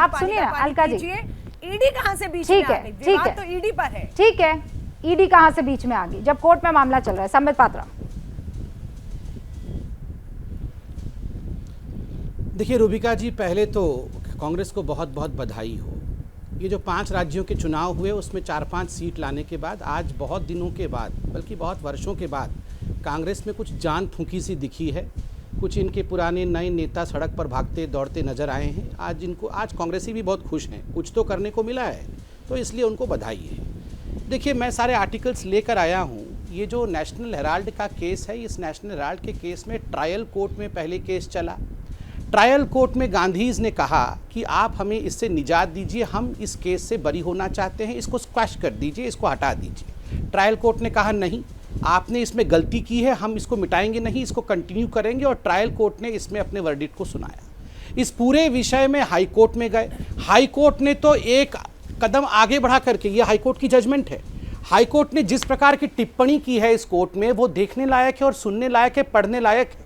आप सुनिए अलका जी, ईडी कहां से बीच में आ गई? विवाद तो ईडी पर है। ठीक है, ईडी कहां से बीच में आ गई जब कोर्ट में मामला चल रहा है? संबित पात्रा। देखिए रूबिका जी, पहले तो कांग्रेस को बहुत बहुत बधाई हो। ये जो 5 राज्यों के चुनाव हुए उसमें 4-5 सीट लाने के बाद आज बहुत दिनों के बाद, बल्कि बहुत वर्षों के बाद कांग्रेस में कुछ जान फूंकी सी दिखी है। कुछ इनके पुराने नए नेता सड़क पर भागते दौड़ते नजर आए हैं। आज कांग्रेसी भी बहुत खुश हैं, कुछ तो करने को मिला है, तो इसलिए उनको बधाई है। देखिए, मैं सारे आर्टिकल्स लेकर आया हूँ। ये जो नेशनल हेराल्ड का केस है, इस नेशनल हेराल्ड के केस में ट्रायल कोर्ट में पहले केस चला। ट्रायल कोर्ट में गांधीज ने कहा कि आप हमें इससे निजात दीजिए, हम इस केस से बरी होना चाहते हैं, इसको स्क्वैश कर दीजिए, इसको हटा दीजिए। ट्रायल कोर्ट ने कहा नहीं, आपने इसमें गलती की है, हम इसको मिटाएंगे नहीं, इसको कंटिन्यू करेंगे। और ट्रायल कोर्ट ने इसमें अपने वर्डिक्ट को सुनाया। इस पूरे विषय में हाई कोर्ट में गए। हाई कोर्ट ने तो एक कदम आगे बढ़ा करके, ये हाई कोर्ट की जजमेंट है, हाई कोर्ट ने जिस प्रकार की टिप्पणी की है इस कोर्ट में, वो देखने लायक है और सुनने लायक है, पढ़ने लायक है।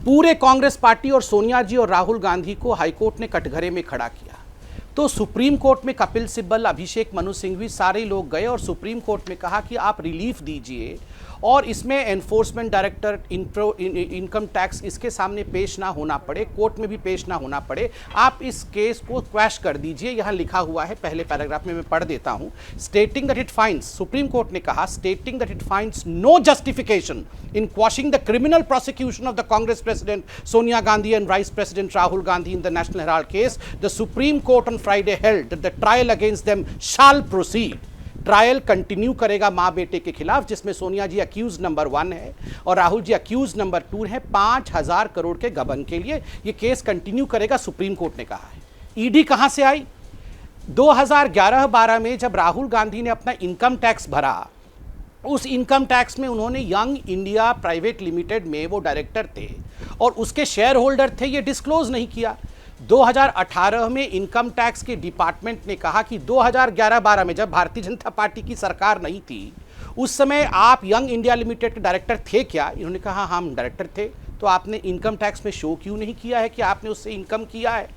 पूरे कांग्रेस पार्टी और सोनिया जी और राहुल गांधी को हाईकोर्ट ने कटघरे में खड़ा किया। तो सुप्रीम कोर्ट में कपिल सिब्बल, अभिषेक मनु सिंघवी, सारे लोग गए और सुप्रीम कोर्ट में कहा कि आप रिलीफ दीजिए और इसमें एनफोर्समेंट डायरेक्टर, इनकम टैक्स, इसके सामने पेश ना होना पड़े, कोर्ट में भी पेश ना होना पड़े, आप इस केस को क्वैश कर दीजिए। यहाँ लिखा हुआ है पहले पैराग्राफ में, मैं पढ़ देता हूँ। Stating that it finds, supreme court ने कहा, stating that it finds no justification in quashing the criminal prosecution of the Congress President Sonia Gandhi and Vice President Rahul Gandhi in the National Herald case, the Supreme Court on Friday held that the trial against them shall proceed. Trial continue करेगा माँ बेटे के खिलाफ, जिसमें सोनिया जी accused number 1 है और Rahul ji accused number 2 है। 5,000 करोड़ के गबन के लिए ये केस कंटिन्यू करेगा, सुप्रीम कोर्ट ने कहा है। ईडी कहाँ से आई? 2011-12 में जब राहुल गांधी ने अपना इनकम टैक्स भरा, उस इनकम टैक्स में उन्होंने यंग इंडिया प्राइवेट लिमिटेड में वो डायरेक्टर थे और उसके शेयर होल्डर थे, ये डिस्क्लोज नहीं किया। 2018 में इनकम टैक्स के डिपार्टमेंट ने कहा कि 2011-12 में जब भारतीय जनता पार्टी की सरकार नहीं थी, उस समय आप यंग इंडिया लिमिटेड के डायरेक्टर थे क्या? इन्होंने कहा हम डायरेक्टर थे। तो आपने इनकम टैक्स में शो क्यों नहीं किया है कि आपने उससे इनकम किया है?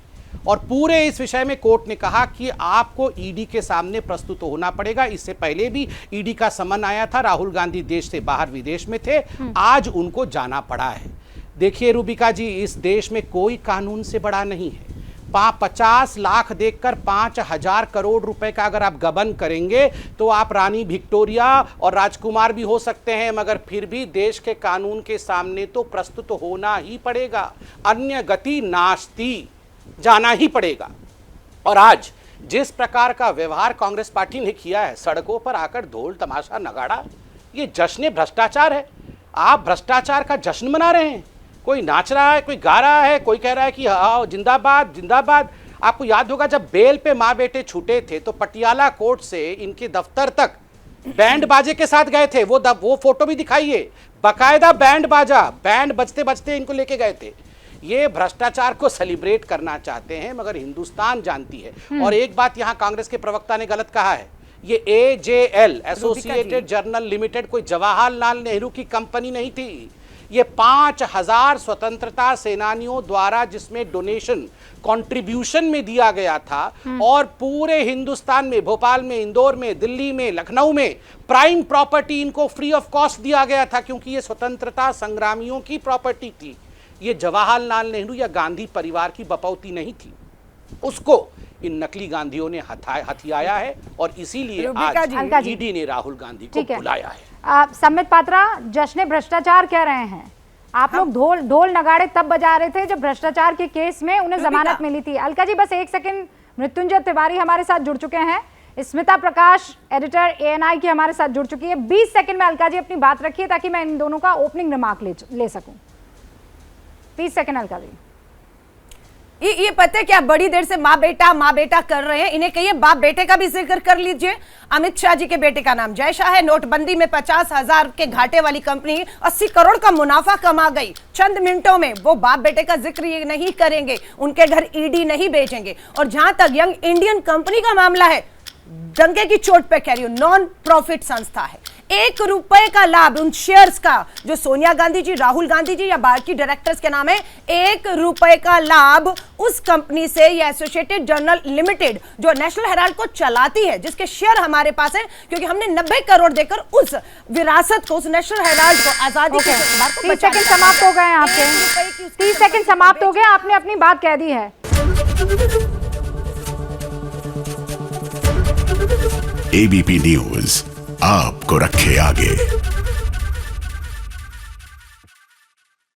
और पूरे इस विषय में कोर्ट ने कहा कि आपको ईडी के सामने प्रस्तुत होना पड़ेगा। इससे पहले भी ईडी का समन आया था, राहुल गांधी देश से बाहर विदेश में थे, आज उनको जाना पड़ा है। देखिए रूबिका जी, इस देश में कोई कानून से बड़ा नहीं है। 50 लाख देखकर 5,000 करोड़ रुपए का अगर आप गबन करेंगे तो आप रानी विक्टोरिया और राजकुमार भी हो सकते हैं, मगर फिर भी देश के कानून के सामने तो प्रस्तुत होना ही पड़ेगा, अन्य गति नास्ति, जाना ही पड़ेगा। और आज जिस प्रकार का व्यवहार कांग्रेस पार्टी ने किया है, सड़कों पर आकर ढोल तमाशा नगाड़ा, ये जश्न भ्रष्टाचार है। आप भ्रष्टाचार का जश्न मना रहे हैं। कोई नाच रहा है, कोई गा रहा है, कोई कह रहा है कि हाँ जिंदाबाद जिंदाबाद। आपको याद होगा जब बेल पे माँ बेटे छूटे थे तो पटियाला कोर्ट से इनके दफ्तर तक बैंड बाजे के साथ गए थे। वो फोटो भी दिखाइए, बाकायदा बैंड बाजा, बैंड बजते बजते इनको लेके गए थे। ये भ्रष्टाचार को सेलिब्रेट करना चाहते हैं, मगर हिंदुस्तान जानती है। और एक बात यहाँ कांग्रेस के प्रवक्ता ने गलत कहा है, ये AJL, एसोसिएटेड जर्नल लिमिटेड, कोई जवाहरलाल नेहरू की कंपनी नहीं थी। ये 5,000 स्वतंत्रता सेनानियों द्वारा जिसमें डोनेशन कंट्रीब्यूशन में दिया गया था, और पूरे हिंदुस्तान में, भोपाल में, इंदौर में, दिल्ली में, लखनऊ में प्राइम प्रॉपर्टी इनको फ्री ऑफ कॉस्ट दिया गया था, क्योंकि ये स्वतंत्रता संग्रामियों की प्रॉपर्टी थी। ये जवाहरलाल नेहरू या गांधी परिवार की बपौती नहीं थी। उसको इन नकली गांधियों ने हथियाया है और इसीलिए आज ईडी ने राहुल गांधी को बुलाया है। संबित पात्रा, जश्न भ्रष्टाचार कह रहे हैं आप लोग, ढोल नगाड़े तब बजा रहे थे जब भ्रष्टाचार के केस में उन्हें जमानत मिली थी। अलका जी बस एक सेकंड, मृत्युंजय तिवारी हमारे साथ जुड़ चुके हैं, स्मिता प्रकाश एडिटर ANI की हमारे साथ जुड़ चुकी है। 20 सेकंड में अलका जी अपनी बात रखिए ताकि मैं इन दोनों का ओपनिंग रिमार्क ले सकूं। 20 सेकंड अलका जी। ये पता है क्या, बड़ी देर से माँ बेटा कर रहे हैं, इन्हें कहिए बाप बेटे का भी जिक्र कर लीजिए। अमित शाह जी के बेटे का नाम जय शाह है। नोटबंदी में 50,000 के घाटे वाली कंपनी 80 करोड़ का मुनाफा कमा गई चंद मिनटों में। वो बाप बेटे का जिक्र ये नहीं करेंगे, उनके घर ईडी नहीं भेजेंगे। और जहां तक यंग इंडियन कंपनी का मामला है, डंके की चोट पे कह रही हूं, नॉन प्रॉफिट संस्था है, 1 रुपए का लाभ उन शेयर्स का जो सोनिया गांधी जी, राहुल गांधी जी या बाकी डायरेक्टर्स के नाम है, 1 रुपए का लाभ उस कंपनी से, ये एसोसिएटेड जर्नल लिमिटेड जो नेशनल हेराल्ड को चलाती है, जिसके शेयर हमारे पास है, क्योंकि हमने 90 करोड़ देकर उस विरासत को, उस नेशनल हेराल्ड को, आजादी के इकबार को 30 सेकंड समाप्त हो गए हैं आपके। 30 सेकंड समाप्त हो गए, आपने अपनी बात कह दी है। एबीपी न्यूज आपको रखे आगे।